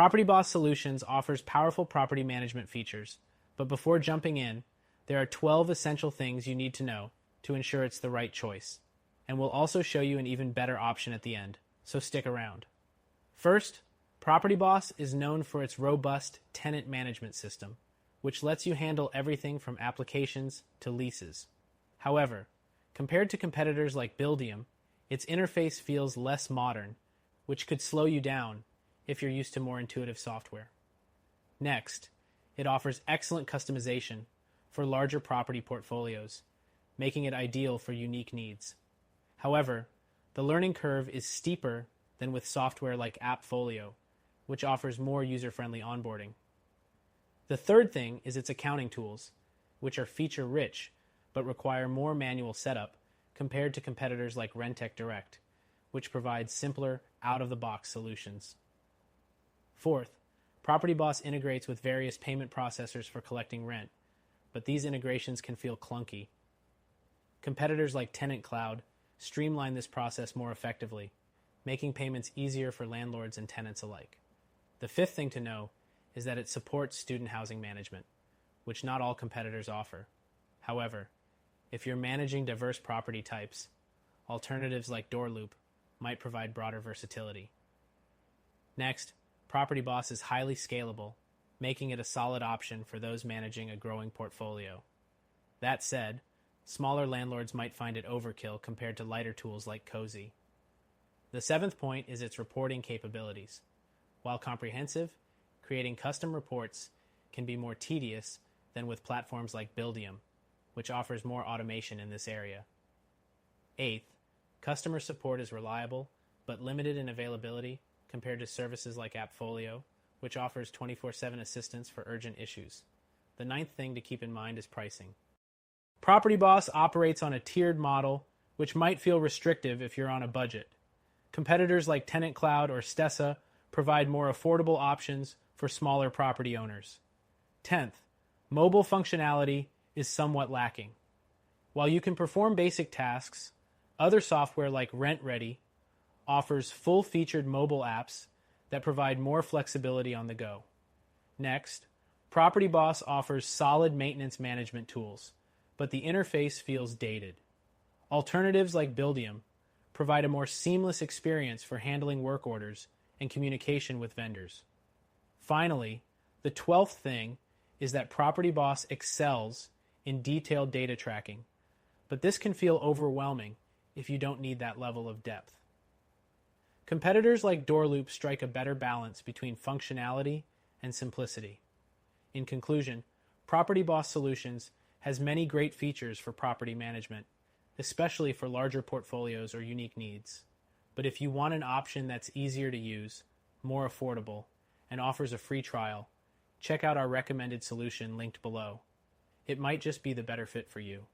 PropertyBoss Solutions offers powerful property management features, but before jumping in, there are 12 essential things you need to know to ensure it's the right choice, and we'll also show you an even better option at the end, so stick around. First, PropertyBoss is known for its robust tenant management system, which lets you handle everything from applications to leases. However, compared to competitors like Buildium, its interface feels less modern, which could slow you down if you're used to more intuitive software. Next, it offers excellent customization for larger property portfolios, making it ideal for unique needs. However, the learning curve is steeper than with software like AppFolio, which offers more user-friendly onboarding. The third thing is its accounting tools, which are feature-rich but require more manual setup compared to competitors like Rentec Direct, which provides simpler, out-of-the-box solutions. Fourth, PropertyBoss integrates with various payment processors for collecting rent, but these integrations can feel clunky. Competitors like Tenant Cloud streamline this process more effectively, making payments easier for landlords and tenants alike. The fifth thing to know is that it supports student housing management, which not all competitors offer. However, if you're managing diverse property types, alternatives like Doorloop might provide broader versatility. Next, PropertyBoss is highly scalable, making it a solid option for those managing a growing portfolio. That said, smaller landlords might find it overkill compared to lighter tools like Cozy. The seventh point is its reporting capabilities. While comprehensive, creating custom reports can be more tedious than with platforms like Buildium, which offers more automation in this area. Eighth, customer support is reliable but limited in availability compared to services like AppFolio, which offers 24/7 assistance for urgent issues. The ninth thing to keep in mind is pricing. PropertyBoss operates on a tiered model, which might feel restrictive if you're on a budget. Competitors like Tenant Cloud or Stessa provide more affordable options for smaller property owners. 10th, mobile functionality is somewhat lacking. While you can perform basic tasks, other software like RentReady offers full-featured mobile apps that provide more flexibility on the go. Next, PropertyBoss offers solid maintenance management tools, but the interface feels dated. Alternatives like Buildium provide a more seamless experience for handling work orders and communication with vendors. Finally, the 12th thing is that PropertyBoss excels in detailed data tracking, but this can feel overwhelming if you don't need that level of depth. Competitors like Doorloop strike a better balance between functionality and simplicity. In conclusion, PropertyBoss Solutions has many great features for property management, especially for larger portfolios or unique needs. But if you want an option that's easier to use, more affordable, and offers a free trial, check out our recommended solution linked below. It might just be the better fit for you.